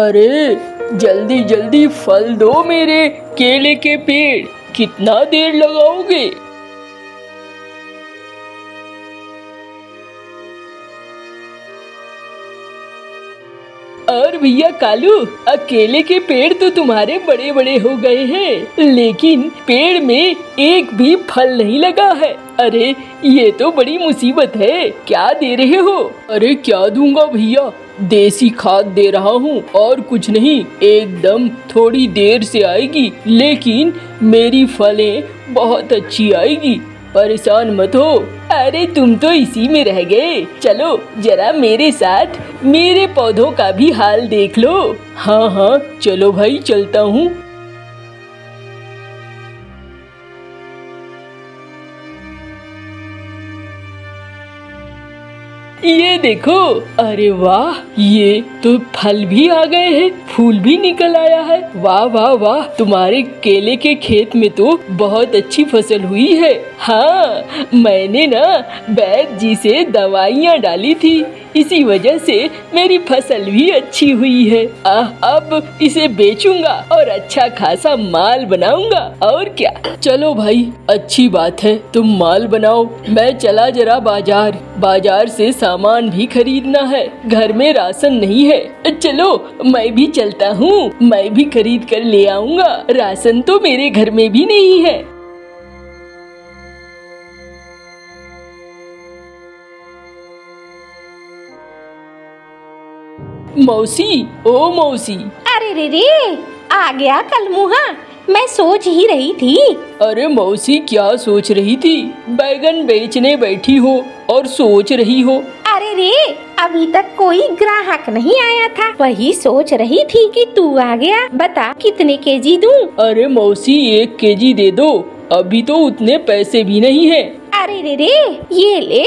अरे जल्दी जल्दी फल दो मेरे केले के पेड़, कितना देर लगाओगे? और भैया कालू, केले के पेड़ तो तुम्हारे बड़े बड़े हो गए हैं, लेकिन पेड़ में एक भी फल नहीं लगा है। अरे ये तो बड़ी मुसीबत है, क्या दे रहे हो? अरे क्या दूंगा भैया, देसी खाद दे रहा हूँ और कुछ नहीं। एकदम थोड़ी देर से आएगी, लेकिन मेरी फलें बहुत अच्छी आएगी, परेशान मत हो। अरे तुम तो इसी में रह गए, चलो जरा मेरे साथ मेरे पौधों का भी हाल देख लो। हाँ हाँ चलो भाई, चलता हूँ। ये देखो, अरे वाह, ये तो फल भी आ गए हैं, फूल भी निकल आया है। वाह वाह वाह, तुम्हारे केले के खेत में तो बहुत अच्छी फसल हुई है। हाँ, मैंने ना वैद्य जी से दवाइयाँ डाली थी, इसी वजह से मेरी फसल भी अच्छी हुई है। अब इसे बेचूंगा और अच्छा खासा माल बनाऊंगा, और क्या। चलो भाई, अच्छी बात है, तुम माल बनाओ, मैं चला जरा बाजार से सामान भी खरीदना है, घर में राशन नहीं है। चलो मैं भी चलता हूँ, मैं भी खरीद कर ले आऊंगा, राशन तो मेरे घर में भी नहीं है। मौसी, ओ मौसी। अरे रे, आ गया कलमुहा, मैं सोच ही रही थी। अरे मौसी, क्या सोच रही थी? बैगन बेचने बैठी हो और सोच रही हो? अरे रे, अभी तक कोई ग्राहक नहीं आया था, वही सोच रही थी कि तू आ गया। बता कितने केजी दूं? अरे मौसी, 1 केजी दे दो, अभी तो उतने पैसे भी नहीं है। अरे रे, ये ले।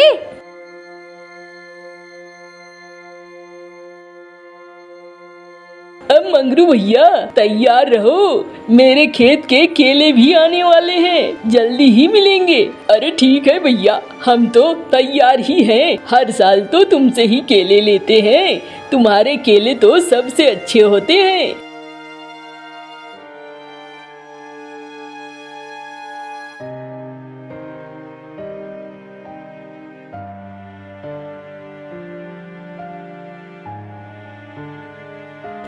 अब मंगरू भैया तैयार रहो, मेरे खेत के केले भी आने वाले हैं, जल्दी ही मिलेंगे। अरे ठीक है भैया, हम तो तैयार ही हैं, हर साल तो तुमसे ही केले लेते हैं, तुम्हारे केले तो सबसे अच्छे होते हैं।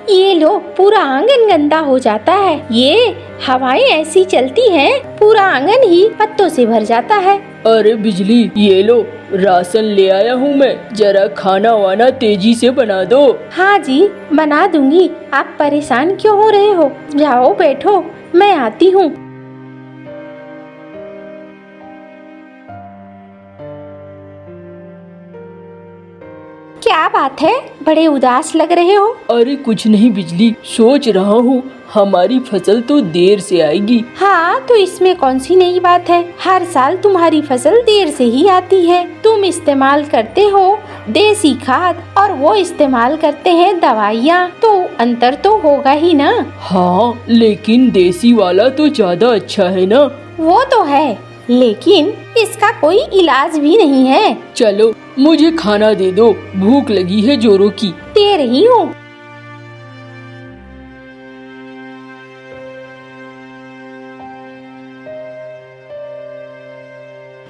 ये लो, पूरा आंगन गंदा हो जाता है, ये हवाएं ऐसी चलती हैं, पूरा आंगन ही पत्तों से भर जाता है। अरे बिजली, ये लो राशन ले आया हूँ मैं, जरा खाना वाना तेजी से बना दो। हाँ जी, बना दूंगी, आप परेशान क्यों हो रहे हो? जाओ बैठो, मैं आती हूँ। क्या बात है, बड़े उदास लग रहे हो? अरे कुछ नहीं बिजली, सोच रहा हूँ हमारी फसल तो देर से आएगी। हाँ, तो इसमें कौन सी नई बात है, हर साल तुम्हारी फसल देर से ही आती है। तुम इस्तेमाल करते हो देसी खाद और वो इस्तेमाल करते हैं दवाइयाँ, तो अंतर तो होगा ही ना। हाँ, लेकिन देसी वाला तो ज्यादा अच्छा है ना। वो तो है, लेकिन इसका कोई इलाज भी नहीं है। चलो मुझे खाना दे दो, भूख लगी है जोरों की। दे रही हूँ।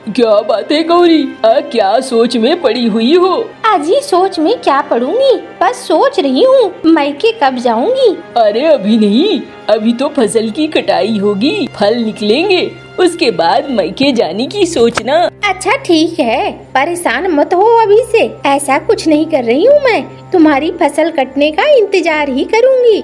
क्या बात है गौरी, क्या सोच में पड़ी हुई हो? अजी सोच में क्या पड़ूंगी, बस सोच रही हूँ मायके कब जाऊंगी। अरे अभी नहीं, अभी तो फसल की कटाई होगी, फल निकलेंगे, उसके बाद मायके जाने की सोचना। अच्छा ठीक है, परेशान मत हो अभी से, ऐसा कुछ नहीं कर रही हूँ मैं, तुम्हारी फसल कटने का इंतजार ही करूँगी।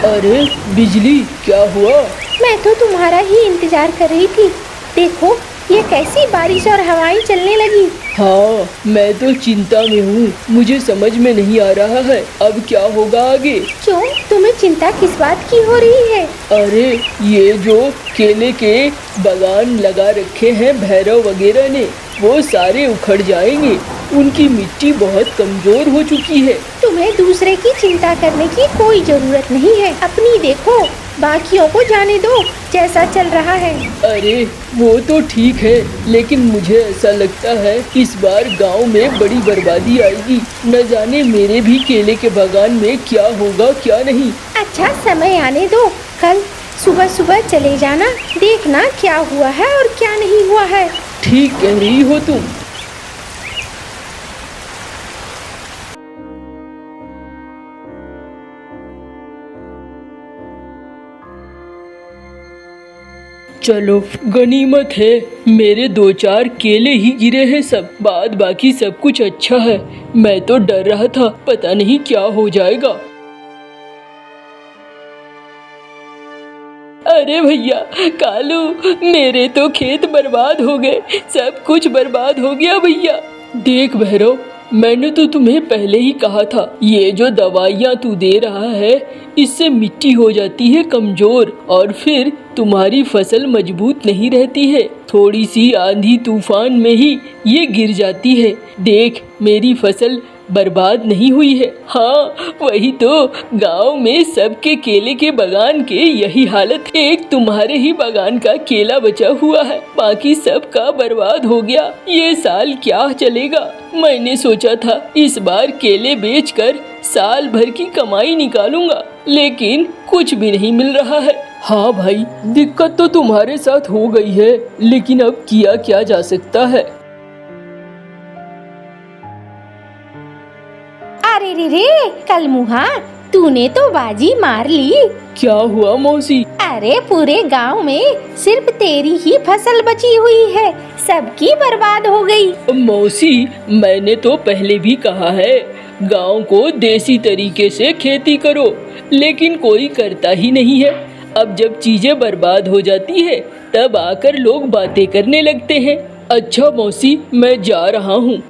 अरे बिजली, क्या हुआ? मैं तो तुम्हारा ही इंतजार कर रही थी, देखो ये कैसी बारिश और हवाएं चलने लगी। हाँ, मैं तो चिंता में हूँ, मुझे समझ में नहीं आ रहा है अब क्या होगा आगे। क्यों, तुम्हें चिंता किस बात की हो रही है? अरे ये जो केले के बागान लगा रखे हैं भैरव वगैरह ने, वो सारे उखड़ जाएंगे, उनकी मिट्टी बहुत कमजोर हो चुकी है। तुम्हें दूसरे की चिंता करने की कोई जरूरत नहीं है, अपनी देखो, बाकियों को जाने दो जैसा चल रहा है। अरे वो तो ठीक है, लेकिन मुझे ऐसा लगता है कि इस बार गांव में बड़ी बर्बादी आएगी। न जाने मेरे भी केले के बागान में क्या होगा क्या नहीं। अच्छा समय आने दो, कल सुबह सुबह चले जाना, देखना क्या हुआ है और क्या नहीं हुआ है। ठीक कह रही हो तुम। चलो गनीमत है, मेरे 2-4 केले ही गिरे हैं सब, बाद बाकी सब कुछ अच्छा है। मैं तो डर रहा था पता नहीं क्या हो जाएगा। अरे भैया कालू, मेरे तो खेत बर्बाद हो गए, सब कुछ बर्बाद हो गया भैया। देख भैरव, मैंने तो तुम्हें पहले ही कहा था, ये जो दवाइयाँ तू दे रहा है इससे मिट्टी हो जाती है कमजोर और फिर तुम्हारी फसल मजबूत नहीं रहती है। थोड़ी सी आंधी तूफान में ही ये गिर जाती है। देख मेरी फसल बर्बाद नहीं हुई है। हाँ वही तो, गांव में सबके केले के बागान के यही हालत है। एक तुम्हारे ही बागान का केला बचा हुआ है, बाकी सबका बर्बाद हो गया। ये साल क्या चलेगा। मैंने सोचा था इस बार केले बेचकर साल भर की कमाई निकालूंगा, लेकिन कुछ भी नहीं मिल रहा है। हाँ भाई, दिक्कत तो तुम्हारे साथ हो गई है, लेकिन अब किया क्या जा सकता है। अरे रे कल मुहा, तूने तो बाजी मार ली। क्या हुआ मौसी? अरे पूरे गांव में सिर्फ तेरी ही फसल बची हुई है, सबकी बर्बाद हो गई। मौसी मैंने तो पहले भी कहा है गांव को देसी तरीके से खेती करो, लेकिन कोई करता ही नहीं है। अब जब चीजें बर्बाद हो जाती है तब आकर लोग बातें करने लगते हैं। अच्छा मौसी, मैं जा रहा हूँ।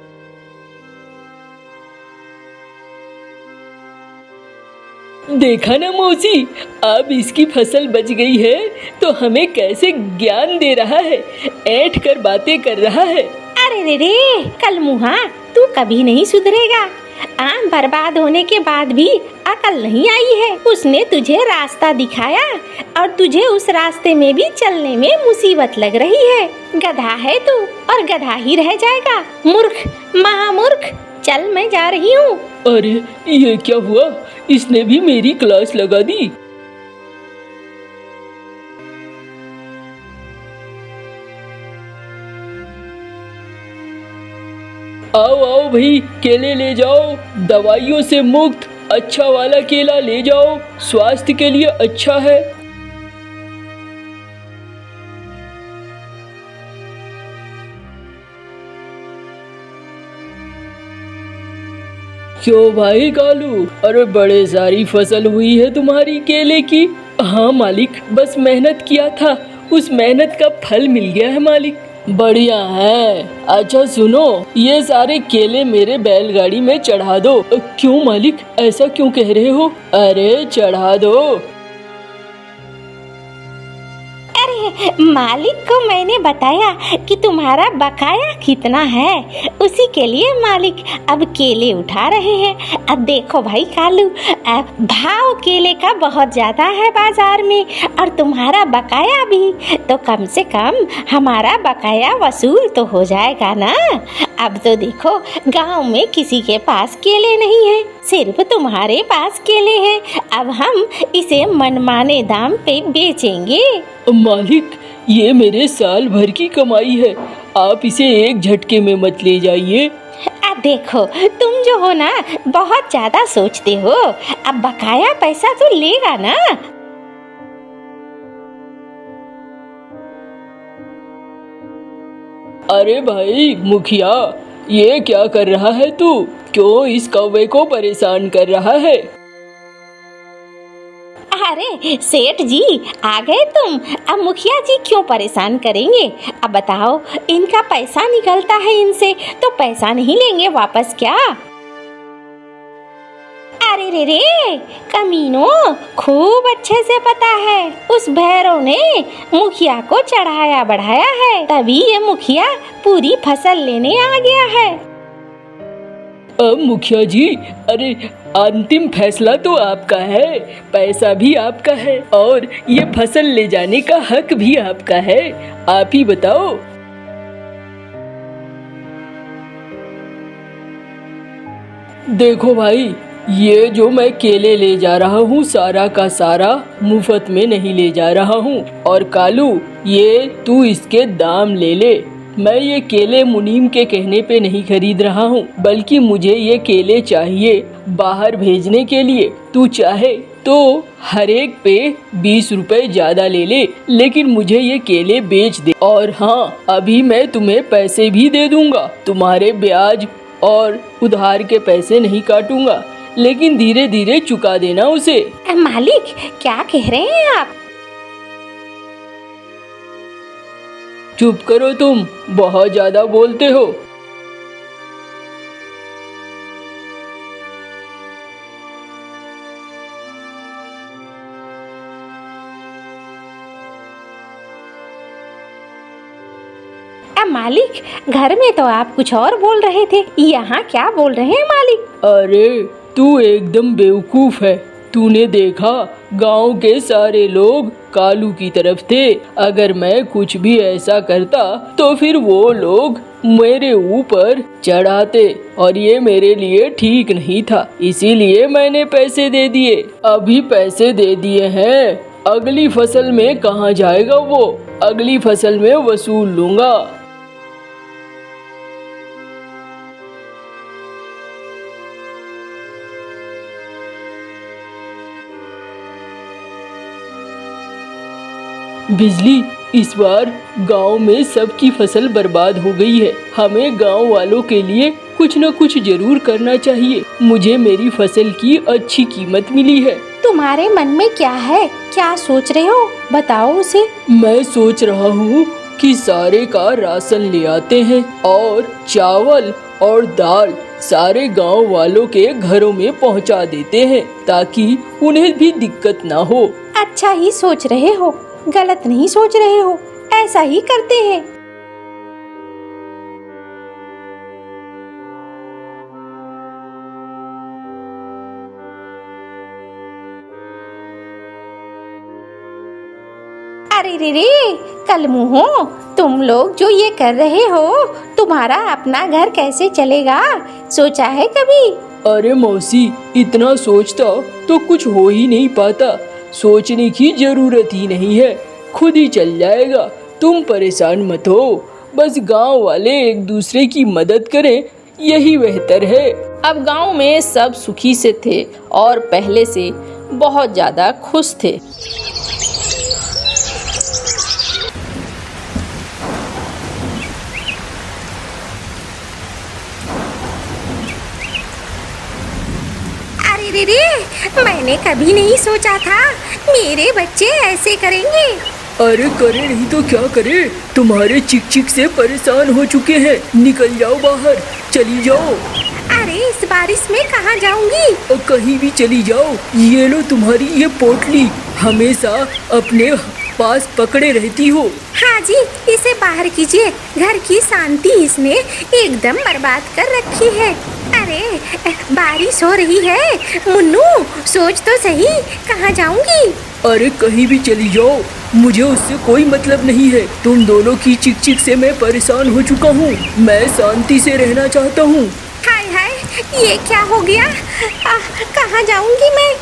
देखा ना मौसी, अब इसकी फसल बच गई है तो हमें कैसे ज्ञान दे रहा है, ऐंठ कर बातें कर रहा है। अरे रे कल मुहा, तू कभी नहीं सुधरेगा। आम बर्बाद होने के बाद भी अकल नहीं आई है। उसने तुझे रास्ता दिखाया और तुझे उस रास्ते में भी चलने में मुसीबत लग रही है। गधा है तू और गधा ही रह जाएगा। मूर्ख, महामूर्ख। चल मैं जा रही हूँ। अरे ये क्या हुआ, इसने भी मेरी क्लास लगा दी। आओ आओ भाई, केले ले जाओ, दवाइयों से मुक्त अच्छा वाला केला ले जाओ, स्वास्थ्य के लिए अच्छा है। क्यों भाई कालू, अरे बड़े सारी फसल हुई है तुम्हारी केले की। हाँ मालिक, बस मेहनत किया था, उस मेहनत का फल मिल गया है मालिक। बढ़िया है। अच्छा सुनो, ये सारे केले मेरे बैलगाड़ी में चढ़ा दो। क्यों मालिक, ऐसा क्यों कह रहे हो? अरे चढ़ा दो। मालिक को मैंने बताया कि तुम्हारा बकाया कितना है, उसी के लिए मालिक अब केले उठा रहे हैं। अब देखो भाई कालू, भाव केले का बहुत ज्यादा है बाजार में और तुम्हारा बकाया भी, तो कम से कम हमारा बकाया वसूल तो हो जाएगा ना। अब तो देखो गांव में किसी के पास केले नहीं है, सिर्फ तुम्हारे पास केले हैं। अब हम इसे मनमाने दाम पे बेचेंगे। मालिक, ये मेरे साल भर की कमाई है, आप इसे एक झटके में मत ले जाइए। देखो तुम जो हो ना बहुत ज्यादा सोचते हो, अब बकाया पैसा तो लेगा ना। अरे भाई मुखिया, ये क्या कर रहा है तू? क्यों इस कौवे को परेशान कर रहा है? अरे सेठ जी आ गए तुम। अब मुखिया जी क्यों परेशान करेंगे? अब बताओ, इनका पैसा निकलता है इनसे, तो पैसा नहीं लेंगे वापस क्या? अरे रे कमीनों, खूब अच्छे से पता है उस भैरव ने मुखिया को चढ़ाया बढ़ाया है, तभी ये मुखिया पूरी फसल लेने आ गया है। अब मुखिया जी, अरे अंतिम फैसला तो आपका है, पैसा भी आपका है और ये फसल ले जाने का हक भी आपका है। आप ही बताओ। देखो भाई, ये जो मैं केले ले जा रहा हूँ सारा का सारा मुफ्त में नहीं ले जा रहा हूँ। और कालू, ये तू इसके दाम ले ले। मैं ये केले मुनीम के कहने पे नहीं खरीद रहा हूँ, बल्कि मुझे ये केले चाहिए बाहर भेजने के लिए। तू चाहे तो हर एक पे 20 रुपए ज्यादा ले ले, लेकिन मुझे ये केले बेच दे। और हाँ, अभी मैं तुम्हें पैसे भी दे दूंगा, तुम्हारे ब्याज और उधार के पैसे नहीं काटूंगा, लेकिन धीरे धीरे चुका देना उसे। मालिक, क्या कह रहे हैं आप? चुप करो, तुम बहुत ज्यादा बोलते हो। मालिक, घर में तो आप कुछ और बोल रहे थे, यहाँ क्या बोल रहे हैं मालिक? अरे तू एकदम बेवकूफ है। तूने देखा, गांव के सारे लोग कालू की तरफ थे। अगर मैं कुछ भी ऐसा करता तो फिर वो लोग मेरे ऊपर चढ़ाते और ये मेरे लिए ठीक नहीं था, इसीलिए मैंने पैसे दे दिए। अभी पैसे दे दिए हैं, अगली फसल में कहाँ जाएगा वो? अगली फसल में वसूल लूंगा। बिजली, इस बार गांव में सबकी फसल बर्बाद हो गई है। हमें गांव वालों के लिए कुछ न कुछ जरूर करना चाहिए। मुझे मेरी फसल की अच्छी कीमत मिली है। तुम्हारे मन में क्या है? क्या सोच रहे हो? बताओ उसे। मैं सोच रहा हूँ कि सारे का राशन ले आते हैं और चावल और दाल सारे गांव वालों के घरों में पहुँचा देते हैं, ताकि उन्हें भी दिक्कत ना हो। अच्छा ही सोच रहे हो, गलत नहीं सोच रहे हो, ऐसा ही करते हैं। अरे रे रे, कल मुँहो, तुम लोग जो ये कर रहे हो, तुम्हारा अपना घर कैसे चलेगा? सोचा है कभी? अरे मौसी, इतना सोचता तो कुछ हो ही नहीं पाता। सोचने की जरूरत ही नहीं है, खुद ही चल जाएगा। तुम परेशान मत हो, बस गांव वाले एक दूसरे की मदद करें, यही बेहतर है। अब गांव में सब सुखी से थे और पहले से बहुत ज्यादा खुश थे। अरे रे, मैंने कभी नहीं सोचा था मेरे बच्चे ऐसे करेंगे। अरे करे नहीं तो क्या करे, तुम्हारे चिक चिक से परेशान हो चुके हैं। निकल जाओ बाहर, चली जाओ। अरे इस बारिश में कहाँ जाऊंगी? और कहीं भी चली जाओ। ये लो तुम्हारी ये पोटली, हमेशा अपने पास पकड़े रहती हो। हाँ जी, इसे बाहर कीजिए, घर की शांति इसने एकदम बर्बाद कर रखी है। अरे बारिश हो रही है, मुन्नू सोच तो सही, कहाँ जाऊंगी? अरे कहीं भी चली जाओ, मुझे उससे कोई मतलब नहीं है। तुम दोनों की चिक चिक से मैं परेशान हो चुका हूँ। मैं शांति से रहना चाहता हूँ। हाय हाय, ये क्या हो गया? कहाँ जाऊंगी मैं?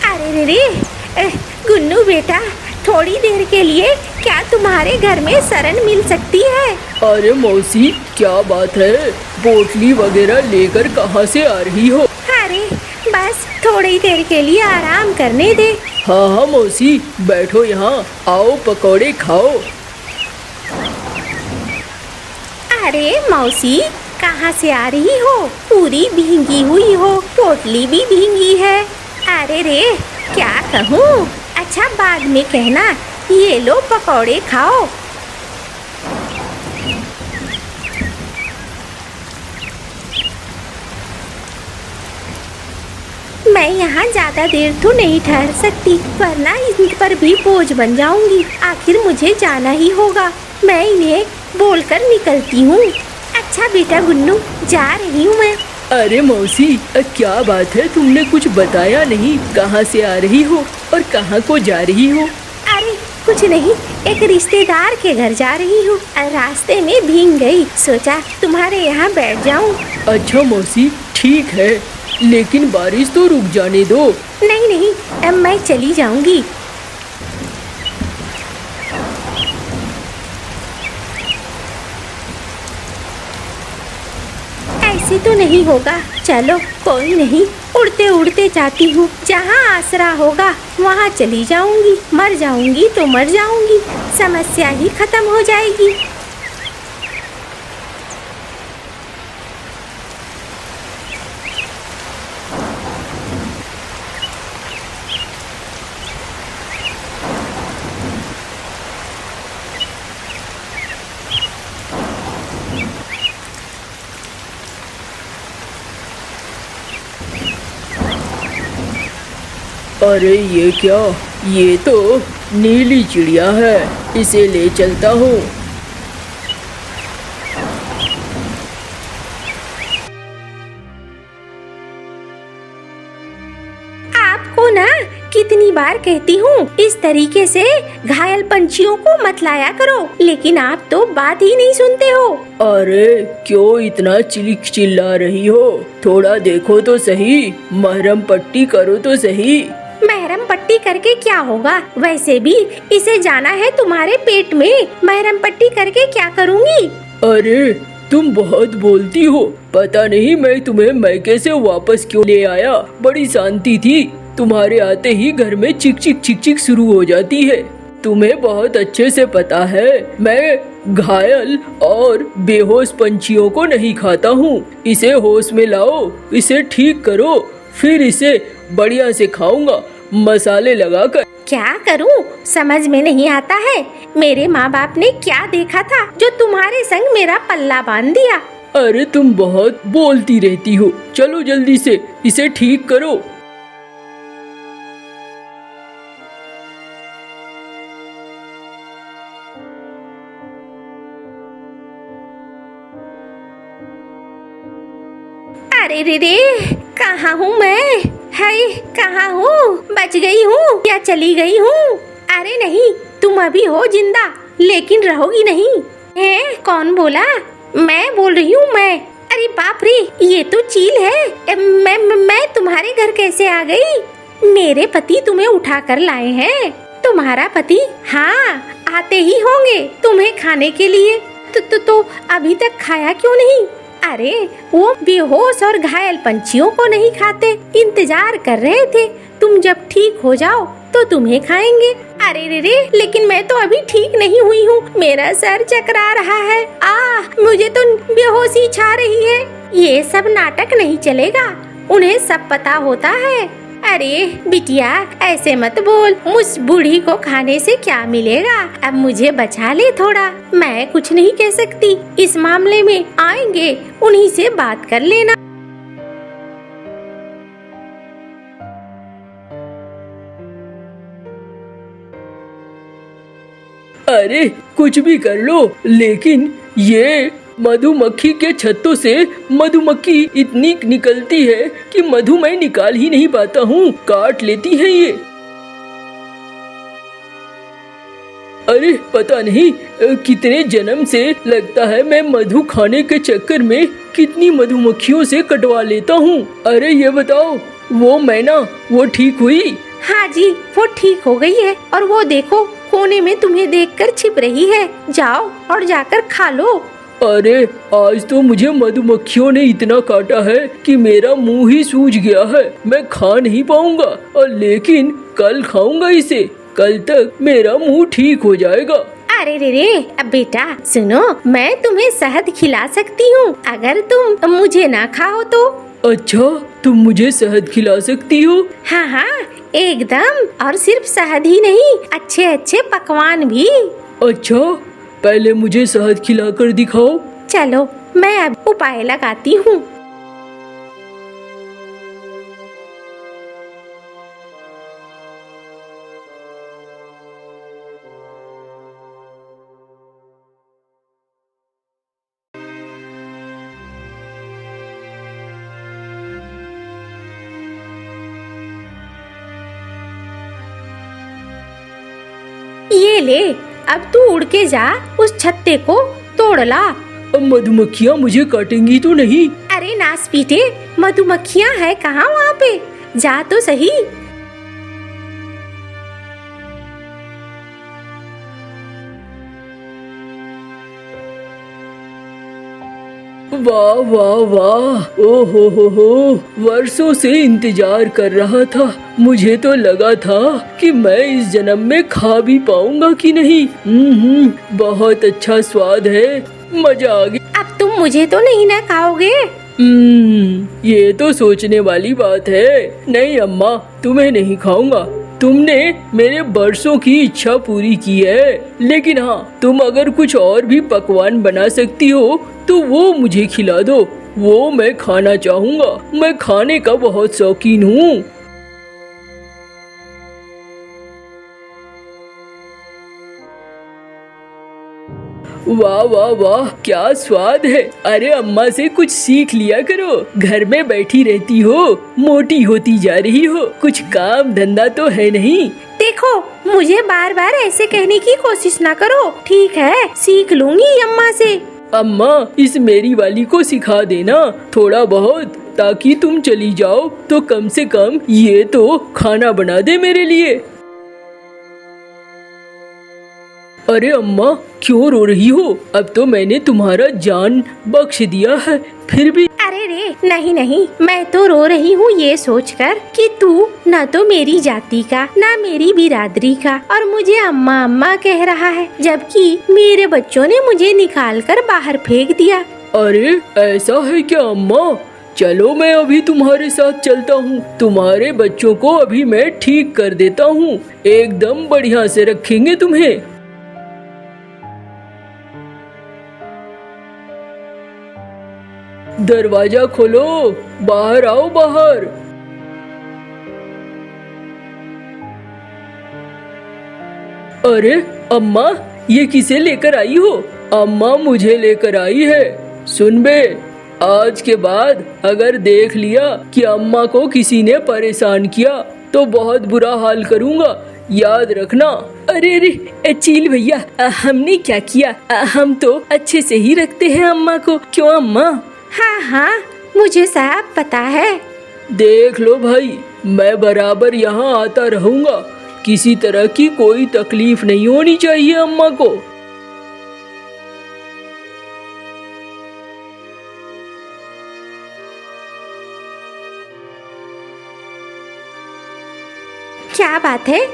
अरे रे, गुन्नू बेटा, थोड़ी देर के लिए क्या तुम्हारे घर में शरण मिल सकती है? अरे मौसी, क्या बात है? पोटली वगैरह लेकर कहाँ से आ रही हो? अरे बस थोड़ी देर के लिए आराम करने दे। हाँ हाँ मौसी, बैठो यहाँ, आओ पकौड़े खाओ। अरे मौसी, कहाँ से आ रही हो? पूरी भींगी हुई हो, पोटली भी भींगी है। अरे रे, क्या कहूँ? अच्छा बाद में कहना। ये लो पकौड़े खाओ। मैं यहाँ ज्यादा देर तो नहीं ठहर सकती, वरना इन पर भी बोझ बन जाऊंगी। आखिर मुझे जाना ही होगा। मैं इन्हें बोलकर निकलती हूँ। अच्छा बेटा गुन्नू, जा रही हूँ मैं। अरे मौसी, क्या बात है, तुमने कुछ बताया नहीं। कहाँ से आ रही हो और कहाँ को जा रही हो? अरे कुछ नहीं, एक रिश्तेदार के घर जा रही हूँ। रास्ते में भीग गई, सोचा तुम्हारे यहाँ बैठ जाऊँ। अच्छा मौसी, ठीक है, लेकिन बारिश तो रुक जाने दो। नहीं नहीं, अब मैं चली जाऊंगी। ऐसे तो नहीं होगा। चलो कोई नहीं, उड़ते उड़ते जाती हूँ। जहाँ आसरा होगा वहाँ चली जाऊंगी। मर जाऊंगी तो मर जाऊंगी, समस्या ही खत्म हो जाएगी। अरे ये क्या? ये तो नीली चिड़िया है, इसे ले चलता हूँ। आपको ना कितनी बार कहती हूँ, इस तरीके से घायल पंछियों को मत लाया करो, लेकिन आप तो बात ही नहीं सुनते हो। अरे क्यों इतना चिल्ला रही हो? थोड़ा देखो तो सही, मरहम पट्टी करो तो सही। महरम पट्टी करके क्या होगा? वैसे भी इसे जाना है तुम्हारे पेट में, महरम पट्टी करके क्या करूँगी? अरे तुम बहुत बोलती हो। पता नहीं मैं तुम्हें मैके से वापस क्यों ले आया। बड़ी शांति थी, तुम्हारे आते ही घर में चिक चिक शुरू हो जाती है। तुम्हें बहुत अच्छे से पता है, मैं घायल और बेहोश पंछियों को नहीं खाता हूँ। इसे होश में लाओ, इसे ठीक करो, फिर इसे बढ़िया से खाऊंगा मसाले लगाकर। क्या करूं समझ में नहीं आता है। मेरे माँ बाप ने क्या देखा था जो तुम्हारे संग मेरा पल्ला बांध दिया? अरे तुम बहुत बोलती रहती हो, चलो जल्दी से इसे ठीक करो। अरे रे, कहाँ हूँ मैं? हाय, कहाँ हूँ? बच गई हूँ या चली गई हूँ? अरे नहीं, तुम अभी हो जिंदा, लेकिन रहोगी नहीं। है? कौन बोला? मैं बोल रही हूँ मैं। अरे बाप रे, ये तो चील है। मैं तुम्हारे घर कैसे आ गई? मेरे पति तुम्हें उठा कर लाए हैं। तुम्हारा पति? हाँ, आते ही होंगे तुम्हें खाने के लिए। तो अभी तक खाया क्यों नहीं? अरे वो बेहोश और घायल पंछियों को नहीं खाते, इंतजार कर रहे थे तुम जब ठीक हो जाओ तो तुम्हें खाएंगे। अरे रे, लेकिन मैं तो अभी ठीक नहीं हुई हूँ, मेरा सर चकरा रहा है। मुझे तो बेहोशी छा रही है। ये सब नाटक नहीं चलेगा, उन्हें सब पता होता है। अरे बिटिया, ऐसे मत बोल, उस बूढ़ी को खाने से क्या मिलेगा? अब मुझे बचा ले थोड़ा। मैं कुछ नहीं कह सकती इस मामले में, आएंगे उन्हीं से बात कर लेना। अरे कुछ भी कर लो, लेकिन ये मधुमक्खी के छत्तों से मधुमक्खी इतनी निकलती है कि मधु मैं निकाल ही नहीं पाता हूँ, काट लेती है ये। अरे पता नहीं कितने जन्म से लगता है मैं मधु खाने के चक्कर में कितनी मधुमक्खियों से कटवा लेता हूँ। अरे ये बताओ, वो मैना वो ठीक हुई? हाँ जी, वो ठीक हो गई है, और वो देखो कोने में तुम्हें देखकर छिप रही है। जाओ और जाकर खा लो। अरे आज तो मुझे मधुमक्खियों ने इतना काटा है कि मेरा मुंह ही सूज गया है, मैं खा नहीं पाऊंगा। और लेकिन कल खाऊंगा इसे, कल तक मेरा मुंह ठीक हो जाएगा। अरे रे अब बेटा सुनो, मैं तुम्हें शहद खिला सकती हूँ अगर तुम मुझे ना खाओ तो। अच्छा, तुम मुझे शहद खिला सकती हो? हाँ हाँ एकदम, और सिर्फ शहद ही नहीं, अच्छे अच्छे पकवान भी। अच्छा, पहले मुझे शहद खिलाकर दिखाओ। चलो मैं अब उपाय लगाती हूँ। ये ले, अब तू उड़ के जा, उस छत्ते को तोड़ ला। अब मधुमक्खियाँ मुझे काटेंगी तो नहीं? अरे नास पीटे, मधुमक्खियाँ है कहाँ वहाँ पे, जा तो सही। वाह वाह वाह, ओ हो, वर्षों से इंतजार कर रहा था। मुझे तो लगा था कि मैं इस जन्म में खा भी पाऊंगा कि नहीं। बहुत अच्छा स्वाद है, मजा आ गया। अब तुम मुझे तो नहीं ना खाओगे? ये तो सोचने वाली बात है। नहीं अम्मा, तुम्हें नहीं खाऊंगा। तुमने मेरे बरसों की इच्छा पूरी की है। लेकिन हाँ, तुम अगर कुछ और भी पकवान बना सकती हो तो वो मुझे खिला दो, वो मैं खाना चाहूँगा। मैं खाने का बहुत शौकीन हूँ। वाह वाह वाह, क्या स्वाद है। अरे अम्मा से कुछ सीख लिया करो, घर में बैठी रहती हो, मोटी होती जा रही हो, कुछ काम धंधा तो है नहीं। देखो, मुझे बार बार ऐसे कहने की कोशिश ना करो, ठीक है? सीख लूंगी अम्मा से। अम्मा, इस मेरी वाली को सिखा देना थोड़ा बहुत, ताकि तुम चली जाओ तो कम से कम ये तो खाना बना दे मेरे लिए। अरे अम्मा, क्यों रो रही हो? अब तो मैंने तुम्हारा जान बख्श दिया है, फिर भी। अरे रे नहीं, मैं तो रो रही हूँ ये सोचकर कि तू न तो मेरी जाति का, न मेरी बिरादरी का, और मुझे अम्मा अम्मा कह रहा है, जबकि मेरे बच्चों ने मुझे निकालकर बाहर फेंक दिया। अरे ऐसा है क्या अम्मा? चलो मैं अभी तुम्हारे साथ चलता हूँ, तुम्हारे बच्चों को अभी मैं ठीक कर देता हूँ, एकदम बढ़िया से रखेंगे तुम्हें। दरवाजा खोलो, बाहर आओ बाहर। अरे अम्मा, ये किसे लेकर आई हो? अम्मा मुझे लेकर आई है। सुन बे, आज के बाद अगर देख लिया कि अम्मा को किसी ने परेशान किया तो बहुत बुरा हाल करूँगा, याद रखना। अरे चील भैया, हमने क्या किया? हम तो अच्छे से ही रखते हैं अम्मा को, क्यों अम्मा? हाँ, मुझे सब पता है। देख लो भाई, मैं बराबर यहाँ आता रहूँगा, किसी तरह की कोई तकलीफ नहीं होनी चाहिए अम्मा को। क्या बात है,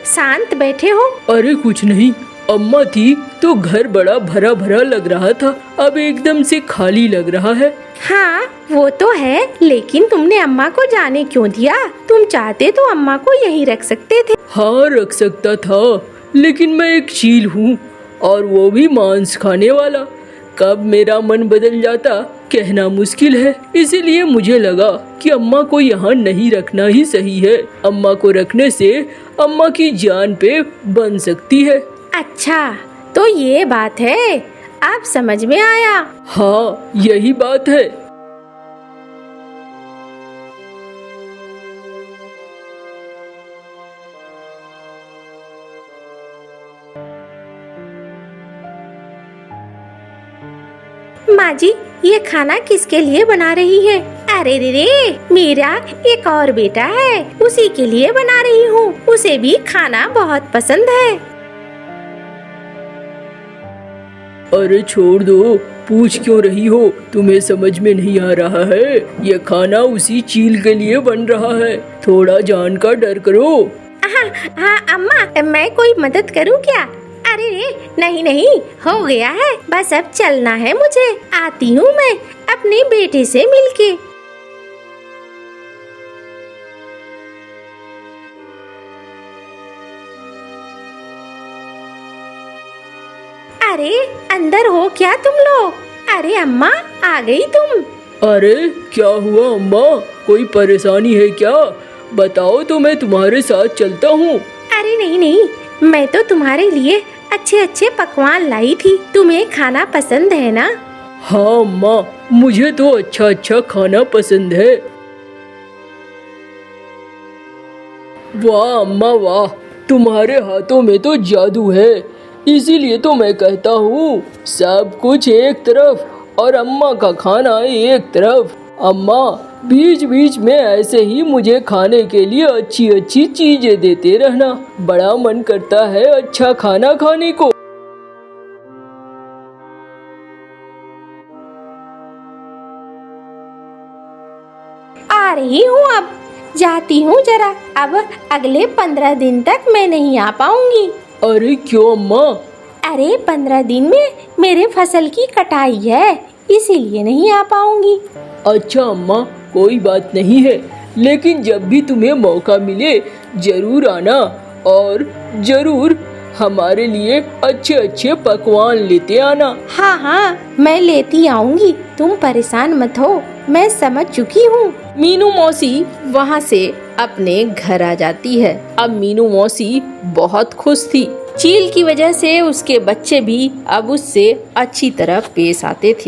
शांत बैठे हो? अरे कुछ नहीं, अम्मा थी तो घर बड़ा भरा भरा लग रहा था, अब एकदम से खाली लग रहा है। हाँ वो तो है, लेकिन तुमने अम्मा को जाने क्यों दिया? तुम चाहते तो अम्मा को यहीं रख सकते थे। हाँ रख सकता था, लेकिन मैं एक चील हूँ, और वो भी मांस खाने वाला। कब मेरा मन बदल जाता कहना मुश्किल है, इसीलिए मुझे लगा कि अम्मा को यहाँ नहीं रखना ही सही है। अम्मा को रखने से अम्मा की जान पे बन सकती है। अच्छा तो ये बात है, अब समझ में आया। हाँ यही बात है। माँ जी, ये खाना किसके लिए बना रही है? अरे रे, मेरा एक और बेटा है, उसी के लिए बना रही हूँ, उसे भी खाना बहुत पसंद है। अरे छोड़ दो, पूछ क्यों रही हो? तुम्हें समझ में नहीं आ रहा है? ये खाना उसी चील के लिए बन रहा है, थोड़ा जान का डर करो। हाँ अम्मा, मैं कोई मदद करूँ क्या? अरे रे, नहीं नहीं, हो गया है, बस अब चलना है मुझे। आती हूँ मैं अपने बेटे से मिलके। अरे अंदर हो क्या तुम लोग? अरे अम्मा, आ गई तुम? अरे क्या हुआ अम्मा, कोई परेशानी है क्या? बताओ तो मैं तुम्हारे साथ चलता हूँ। अरे नहीं नहीं, मैं तो तुम्हारे लिए अच्छे अच्छे पकवान लाई थी। तुम्हें खाना पसंद है ना? हाँ अम्मा, मुझे तो अच्छा अच्छा खाना पसंद है। वाह अम्मा वाह, तुम्हारे हाथों में तो जादू है। इसीलिए तो मैं कहता हूँ, सब कुछ एक तरफ और अम्मा का खाना एक तरफ। अम्मा बीच बीच में ऐसे ही मुझे खाने के लिए अच्छी अच्छी चीजें देते रहना, बड़ा मन करता है अच्छा खाना खाने को। आ रही हूँ, अब जाती हूँ जरा। अब अगले 15 दिन तक मैं नहीं आ पाऊंगी। अरे क्यों अम्मा? अरे 15 दिन में मेरे फसल की कटाई है, इसीलिए नहीं आ पाऊंगी। अच्छा अम्मा, कोई बात नहीं है, लेकिन जब भी तुम्हें मौका मिले जरूर आना और जरूर हमारे लिए अच्छे अच्छे पकवान लेते आना। हाँ हाँ, मैं लेती आऊंगी, तुम परेशान मत हो, मैं समझ चुकी हूँ। मीनू मौसी वहाँ से अपने घर आ जाती है। अब मीनू मौसी बहुत खुश थी। चील की वजह से उसके बच्चे भी अब उससे अच्छी तरह पेश आते थे।